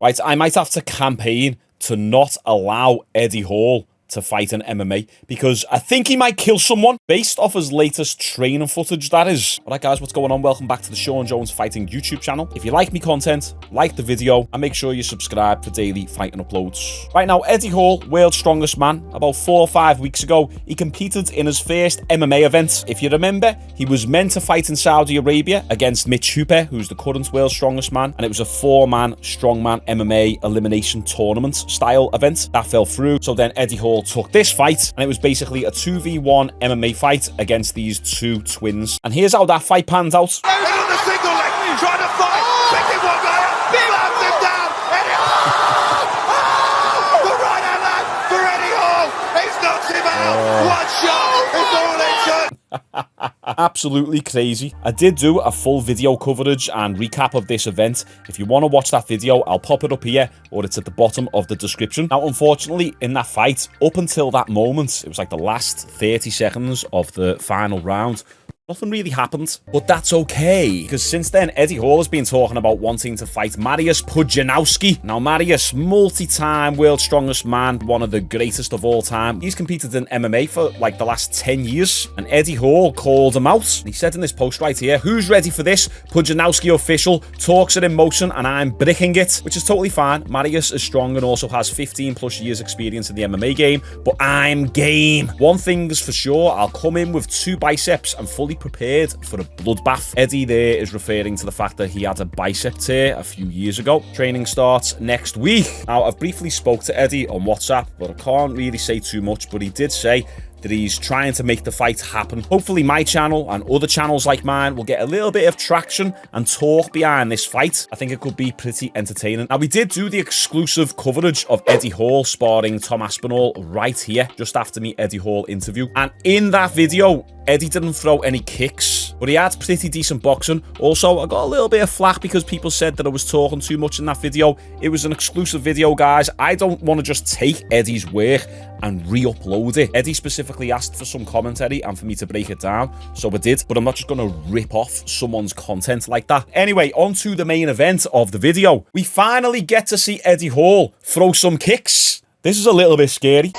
Right, I might have to campaign to not allow Eddie Hall to fight in MMA, because I think he might kill someone based off his latest training footage, that is. Alright guys, what's going on? Welcome back to the Shaun Jones Fighting YouTube channel. If you like me content, like the video, and make sure you subscribe for daily fighting uploads. Right now, Eddie Hall, world's strongest man, about 4 or 5 weeks ago, he competed in his first MMA event. If you remember, he was meant to fight in Saudi Arabia against Mitch Hooper, who's the current world's strongest man, and it was a 4-man strongman MMA elimination tournament style event. That fell through, so then Eddie Hall took this fight, and it was basically a 2v1 MMA fight against these two twins. And here's how that fight panned out. He's on the single leg, trying to fight, picking one guy up, slams him down, Eddie Hall! Oh! The right hand leg for Eddie Hall! He's knocked him out! One shot, it's all it took! Absolutely crazy. I did do a full video coverage and recap of this event. If you want to watch that video, I'll pop it up here, or it's at the bottom of the description. Now, unfortunately, in that fight, up until that moment, it was like the last 30 seconds of the final round, nothing really happened, but that's okay, because since then, Eddie Hall has been talking about wanting to fight Mariusz Pujanauski. Now, Mariusz, multi-time world's strongest man, one of the greatest of all time. He's competed in MMA for like the last 10 years, and Eddie Hall called him out. He said in this post right here, "Who's ready for this? Pujanauski official. Talks are in motion, and I'm bricking it," which is totally fine. Mariusz is strong and also has 15 plus years experience in the MMA game, but I'm game. One thing's for sure, I'll come in with 2 biceps and fully prepared for a bloodbath. Eddie there is referring to the fact that he had a bicep tear a few years ago. Training starts next week. Now, I've briefly spoke to Eddie on WhatsApp, but I can't really say too much, but he did say that he's trying to make the fight happen. Hopefully my channel and other channels like mine will get a little bit of traction and talk behind this fight. I think it could be pretty entertaining. Now, we did do the exclusive coverage of Eddie Hall sparring Tom Aspinall right here, just after me Eddie Hall interview. And in that video, Eddie didn't throw any kicks, but he had pretty decent boxing. Also, I got a little bit of flack because people said that I was talking too much in that video. It was an exclusive video, guys. I don't want to just take Eddie's work and re-upload it. Eddie specifically asked for some commentary and for me to break it down, so I did, but I'm not just going to rip off someone's content like that. Anyway, on to the main event of the video. We finally get to see Eddie Hall throw some kicks. This is a little bit scary.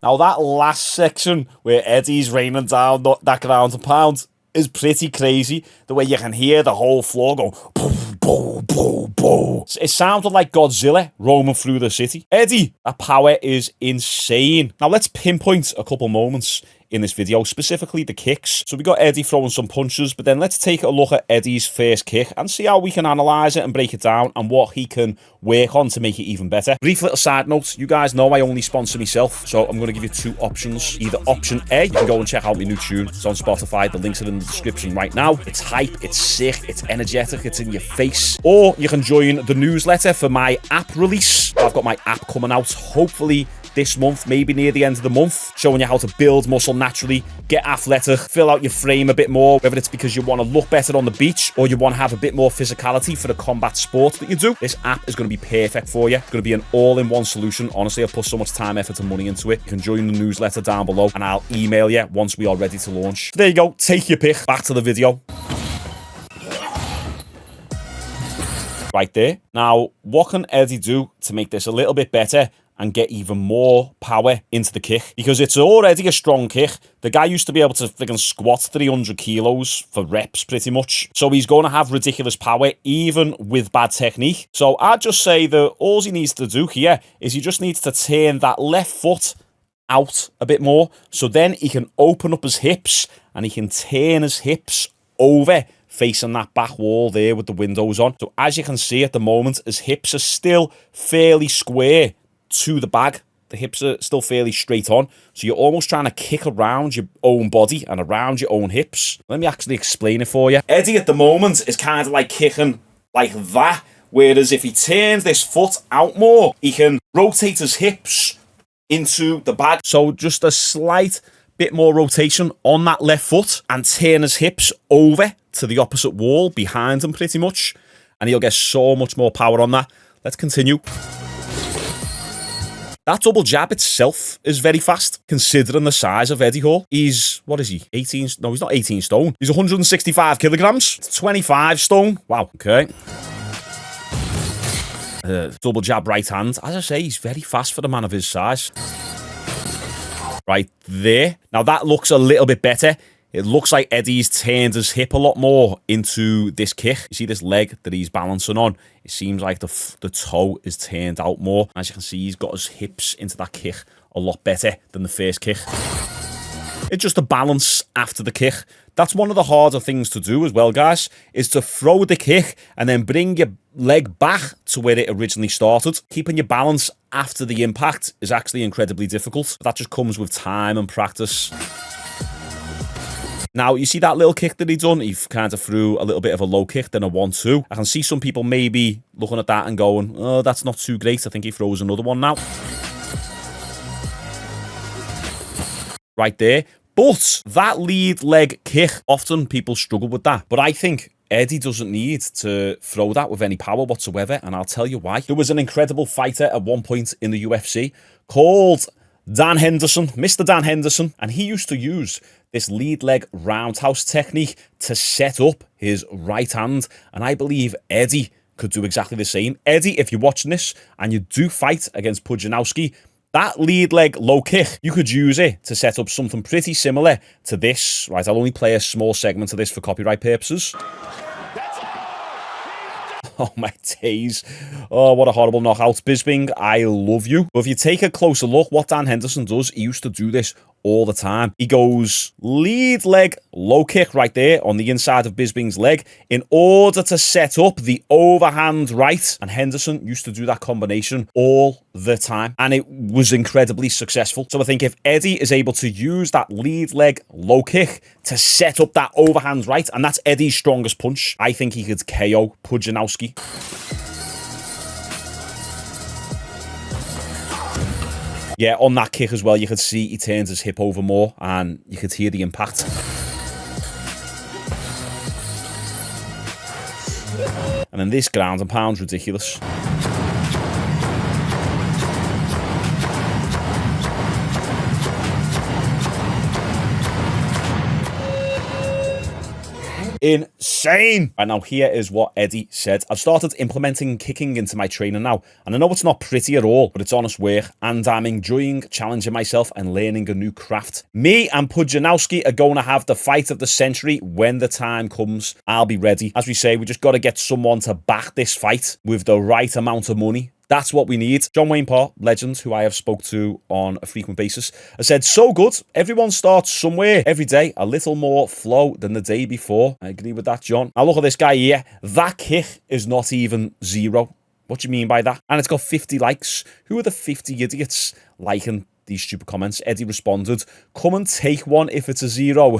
Now, that last section where Eddie's raining down that ground and pound is pretty crazy. The way you can hear the whole floor go boom, boom, boom, boom. It sounded like Godzilla roaming through the city. Eddie, that power is insane. Now, let's pinpoint a couple moments in this video, specifically the kicks. So we got Eddie throwing some punches, but then let's take a look at Eddie's first kick and see how we can analyze it and break it down and what he can work on to make it even better. Brief little side note, you guys know I only sponsor myself, so I'm going to give you 2 options. Either option A, you can go and check out my new tune. It's on Spotify, the links are in the description right now. It's hype, it's sick, it's energetic, it's in your face. Or you can join the newsletter for my app release. I've got my app coming out, hopefully this month, maybe near the end of the month, showing you how to build muscle naturally, get athletic, fill out your frame a bit more, whether it's because you want to look better on the beach or you want to have a bit more physicality for the combat sport that you do. This app is going to be perfect for you. It's going to be an all-in-one solution. Honestly, I've put so much time, effort, and money into it. You can join the newsletter down below, and I'll email you once we are ready to launch. So there you go. Take your pick. Back to the video. Right there. Now, what can Eddie do to make this a little bit better and get even more power into the kick? Because it's already a strong kick. The guy used to be able to friggin' squat 300 kilos for reps pretty much. So he's going to have ridiculous power even with bad technique. So I'd just say that all he needs to do here is he just needs to turn that left foot out a bit more. So then he can open up his hips and he can turn his hips over facing that back wall there with the windows on. So as you can see at the moment, his hips are still fairly square to the bag the hips are still fairly straight on. So you're almost trying to kick around your own body and around your own hips. Let me actually explain it for you. Eddie at the moment is kind of like kicking like that. Whereas if he turns this foot out more, he can rotate his hips into the bag. So just a slight bit more rotation on that left foot and turn his hips over to the opposite wall behind him pretty much. And he'll get so much more power on that. Let's continue. That double jab itself is very fast, considering the size of Eddie Hall. He's, what is he, 18? No, he's not 18 stone. He's 165 kilograms. 25 stone. Wow, okay. Double jab right hand. As I say, he's very fast for a man of his size. Right there. Now that looks a little bit better. It looks like Eddie's turned his hip a lot more into this kick. You see this leg that he's balancing on? It seems like the toe is turned out more. As you can see, he's got his hips into that kick a lot better than the first kick. It's just a balance after the kick. That's one of the harder things to do as well, guys, is to throw the kick and then bring your leg back to where it originally started. Keeping your balance after the impact is actually incredibly difficult. That just comes with time and practice. Now, you see that little kick that he done? He kind of threw a little bit of a low kick, then a 1-2. I can see some people maybe looking at that and going, oh, that's not too great. I think he throws another one now. Right there. But that lead leg kick, often people struggle with that. But I think Eddie doesn't need to throw that with any power whatsoever, and I'll tell you why. There was an incredible fighter at one point in the UFC called Dan Henderson, Mr. Dan Henderson, and he used to use this lead leg roundhouse technique to set up his right hand, and I believe Eddie could do exactly the same. Eddie, if you're watching this and you do fight against Pujanauski, that lead leg low kick, you could use it to set up something pretty similar to this. Right, I'll only play a small segment of this for copyright purposes. Oh, my days. Oh, what a horrible knockout. Bisping, I love you. But if you take a closer look, what Dan Henderson does, he used to do this all the time. He goes lead leg low kick right there on the inside of Bisping's leg in order to set up the overhand right. And Henderson used to do that combination all the time, and it was incredibly successful. So I think if Eddie is able to use that lead leg low kick to set up that overhand right, and that's Eddie's strongest punch, I think he could KO Pujanauski. Yeah, on that kick as well, you could see he turns his hip over more, and you could hear the impact. And then this ground and pound's ridiculous. Insane. Right, now here is what Eddie said. I've started implementing kicking into my training now, and I know it's not pretty at all, but it's honest work, and I'm enjoying challenging myself and learning a new craft. Me and Pujanauski are going to have the fight of the century when the time comes. I'll be ready. As we say, we just got to get someone to back this fight with the right amount of money. That's what we need. John Wayne Parr, legend, who I have spoke to on a frequent basis, has said, so good. Everyone starts somewhere every day. A little more flow than the day before. I agree with that, John. Now look at this guy here. That kick is not even 0. What do you mean by that? And it's got 50 likes. Who are the 50 idiots liking these stupid comments? Eddie responded, come and take one if it's a 0.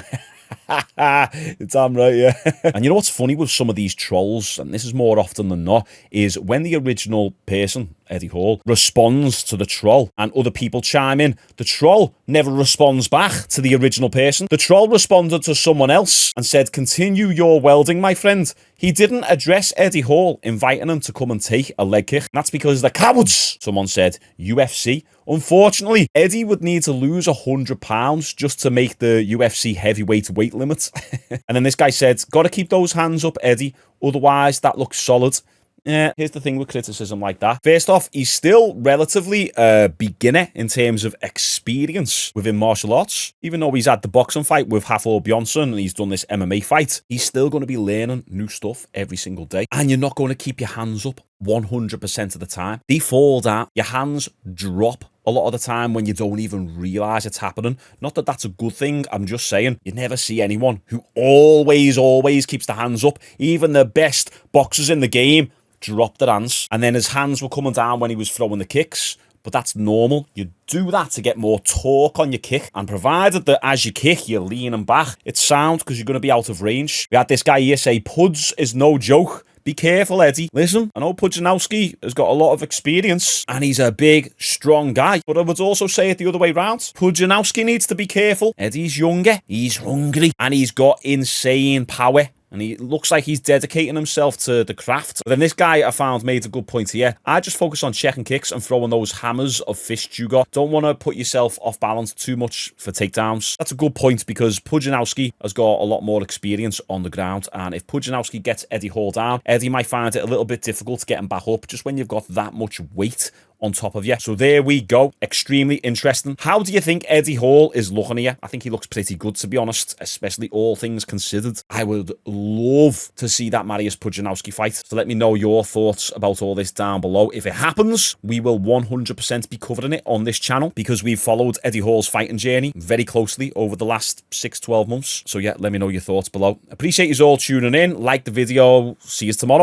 Damn right, yeah. And you know what's funny with some of these trolls, and this is more often than not, is when the original person, Eddie Hall, responds to the troll and other people chime in, the troll never responds back to the original person. The troll responded to someone else and said, continue your welding, my friend. He didn't address Eddie Hall, inviting him to come and take a leg kick. And that's because they're cowards. Someone said, UFC. Unfortunately, Eddie would need to lose 100 pounds just to make the UFC heavyweight weight limit. And then this guy said, got to keep those hands up, Eddie. Otherwise, that looks solid. Yeah, here's the thing with criticism like that. First off, he's still relatively a beginner in terms of experience within martial arts. Even though he's had the boxing fight with Hafthor Bjornsson and he's done this MMA fight, he's still going to be learning new stuff every single day. And you're not going to keep your hands up 100% of the time. They fall down. Your hands drop a lot of the time when you don't even realise it's happening. Not that that's a good thing. I'm just saying you never see anyone who always keeps the hands up. Even the best boxers in the game drop their hands. And then his hands were coming down when he was throwing the kicks. but that's normal. You do that to get more torque on your kick, and provided that as you kick, you're leaning back, it's sound because you're going to be out of range. We had this guy here say, Puds is no joke. Be careful, Eddie. Listen, I know Pujanauski has got a lot of experience and he's a big, strong guy, but I would also say it the other way round. Pujanauski needs to be careful. Eddie's younger, he's hungry, and he's got insane power. And he looks like he's dedicating himself to the craft. But then this guy I found made a good point here. I just focus on checking kicks and throwing those hammers of fists you got. Don't want to put yourself off balance too much for takedowns. That's a good point because Pujanauski has got a lot more experience on the ground. And if Pujanauski gets Eddie Hall down, Eddie might find it a little bit difficult to get him back up just when you've got that much weight on top of you. So there we go. Extremely interesting. How do you think Eddie Hall is looking here? I think he looks pretty good, to be honest, especially all things considered. I would love to see that Mariusz Pujanauski fight. So let me know your thoughts about all this down below. If it happens, we will 100% be covering it on this channel because we've followed Eddie Hall's fighting journey very closely over the last 6-12 months. So yeah, let me know your thoughts below. Appreciate you all tuning in. Like the video. See you tomorrow.